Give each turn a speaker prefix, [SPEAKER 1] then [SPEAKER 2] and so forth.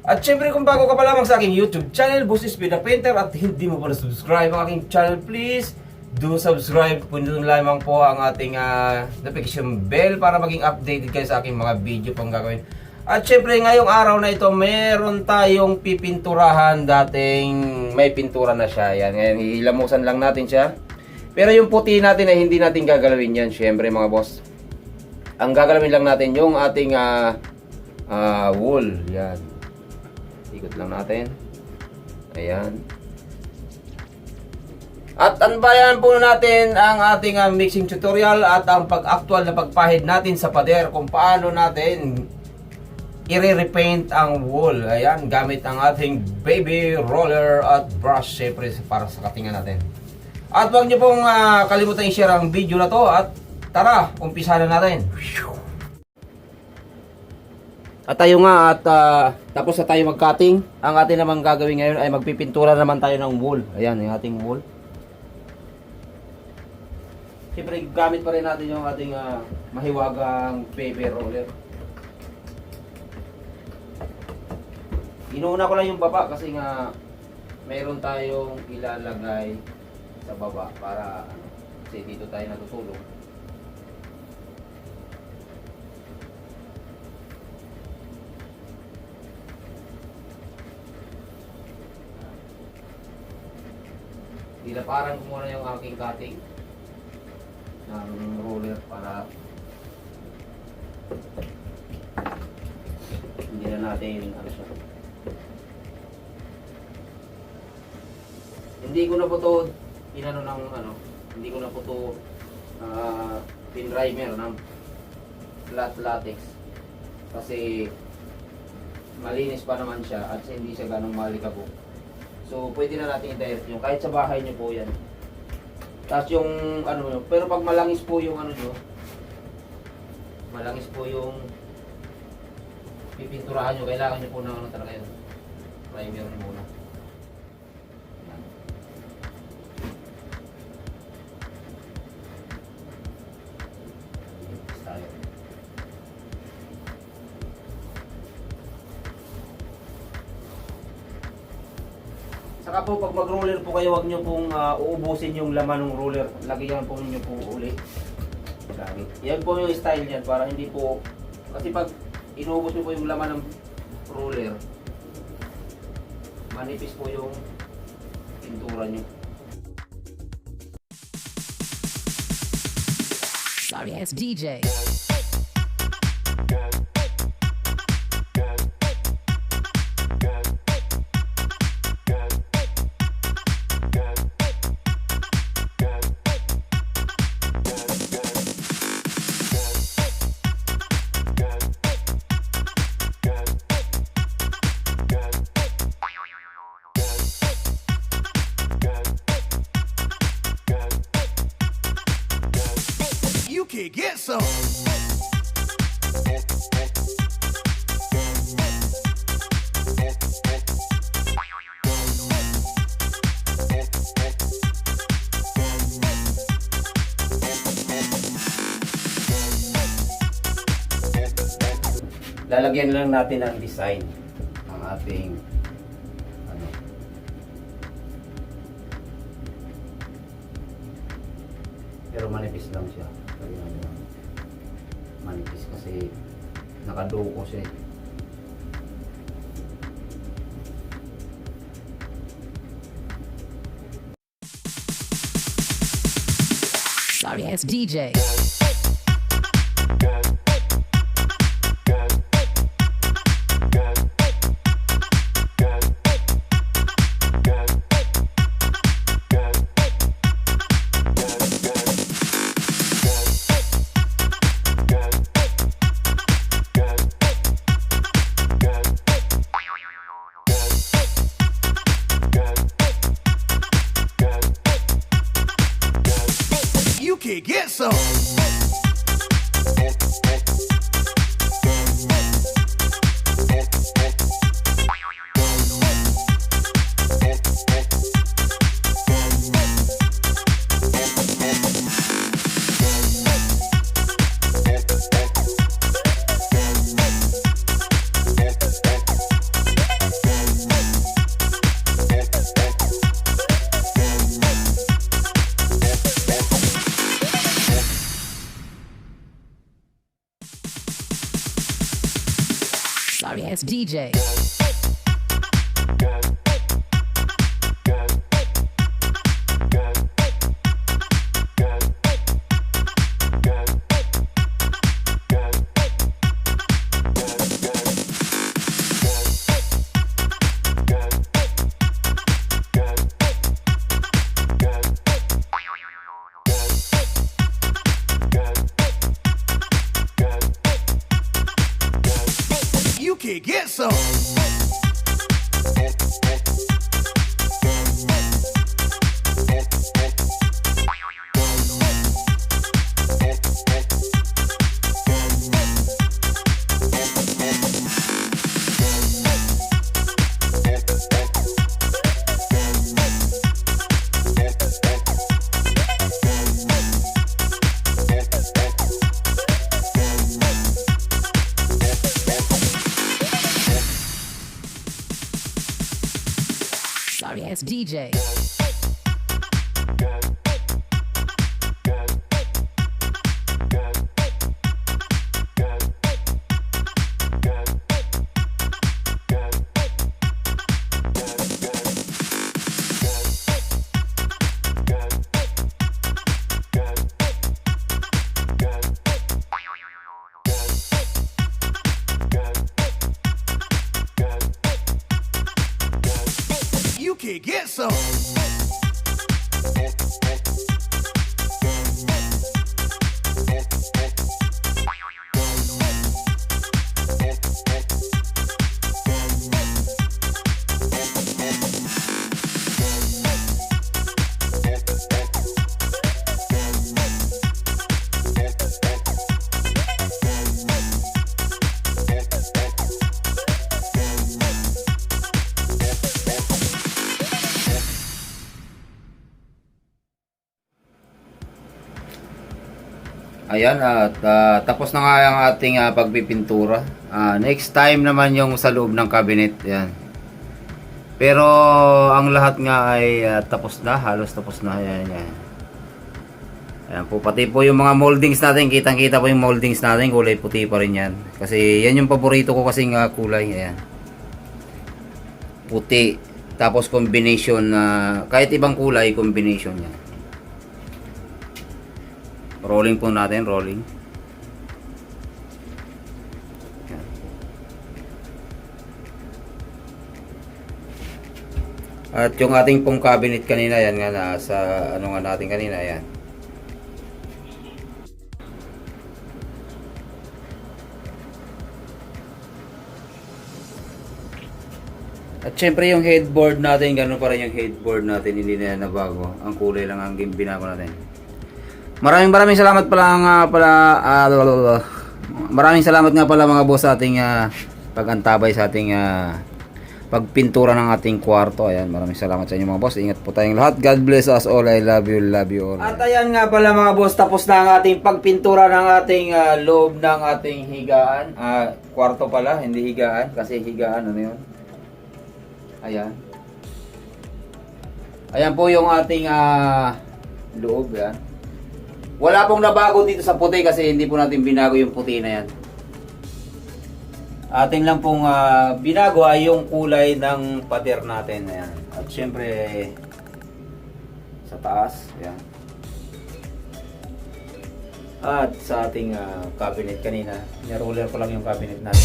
[SPEAKER 1] At syempre kung bago ka pa lamang sa aking YouTube channel, Boss Speed the Painter, at hindi mo pa na-subscribe ang aking channel, please do subscribe. Pindutin lamang po ang ating notification bell para maging updated kayo sa aking mga video pang gagawin. At syempre ngayong araw na ito, meron tayong pipinturahan. Dating may pintura na siya. Yan, ngayon hilamusan lang natin siya. Pero yung puti natin ay hindi natin gagalawin yan. Syempre mga boss, ang gagalawin lang natin yung ating wool. Yan, ikot lang natin. Ayan. At anbayan po natin ang ating mixing tutorial at ang pag-actual na pagpahid natin sa pader kung paano natin i-repaint ang wool. Ayan, gamit ang ating baby roller at brush, syempre para sa katingan natin. At huwag nyo pong kalimutan i-share ang video na to. At tara, umpisa na natin. At tayo nga at tapos na tayo mag-cutting. Ang ating naman gagawin ngayon ay magpipintura naman tayo ng wool. Ayan, yung ating wool. Siyempre gamit pa rin natin yung ating mahiwagang baby roller. Inuuna ko lang yung baba kasi nga mayroon tayong ilalagay sa baba para kasi dito tayo natutulog. Ilaparan ko muna yung aking cutting ng roller para hindi na natin siya. Hindi ko na po to hindi ko na po to pin primer ng flat latex kasi malinis pa naman siya at hindi siya ganong malikabok. So pwede na natin i-direct yung kahit sa bahay niyo po yan. Tapos yung pero pag malangis po yung malangis po yung pipinturahan nyo, kailangan nyo po ng talaga yun, primer nyo muna. Yan. Tayo. Saka po pag mag-roller po kayo, huwag nyo pong uubusin yung laman ng roller. Lagyan po nyo po ulit. Lagi. Yan po yung style niyan para hindi po, kasi pag inuubos nyo po yung laman ng roller, manipis po yung pintura nyo.
[SPEAKER 2] Sorry, it's DJ.
[SPEAKER 3] You can get some.
[SPEAKER 1] Lalagyan lang natin ang design ng ating pero manipis lang siya. Manipis kasi nakaduko siya.
[SPEAKER 2] Sorry, it's DJ.
[SPEAKER 3] You can get some.
[SPEAKER 2] Sorry ass DJ.
[SPEAKER 3] You can get some.
[SPEAKER 2] Sorry ass DJ.
[SPEAKER 3] You can get some.
[SPEAKER 1] Ayan, at tapos na nga ang ating pagpipintura. Next time naman yung sa loob ng cabinet. Ayan. Pero ang lahat nga ay tapos na, halos tapos na. Ayan, ayan. Ayan po, pati po yung mga moldings natin, kitang-kita po yung moldings natin, kulay puti pa rin yan. Kasi yan yung paborito ko kasing kulay. Ayan. Puti, tapos combination, kahit ibang kulay, combination yan. Rolling po natin, rolling. Yan. At yung ating pong cabinet kanina, yan nga nasa ano nga natin kanina, yan. At syempre yung headboard natin, ganoon pa rin yung headboard natin, hindi na yan nabago. Ang kulay lang ang binago natin. Maraming salamat pala maraming salamat nga pala mga boss sa ating pag-antabay sa ating pagpintura ng ating kwarto. Ayan, maraming salamat sa inyo mga boss. Ingat po tayong lahat. God bless us all. I love you all. At ayan nga pala mga boss, tapos na ang ating pagpintura ng ating loob ng ating higaan. Kwarto pala, hindi higaan kasi higaan ano 'yun. Ayan. Ayan po yung ating loob yan. Wala pong nabago dito sa puti kasi hindi po natin binago yung puti na yan. Atin lang pong binago ay yung kulay ng pader natin. Ayan. At syempre sa taas. Ayan. At sa ating cabinet kanina, niroller ko lang yung cabinet natin.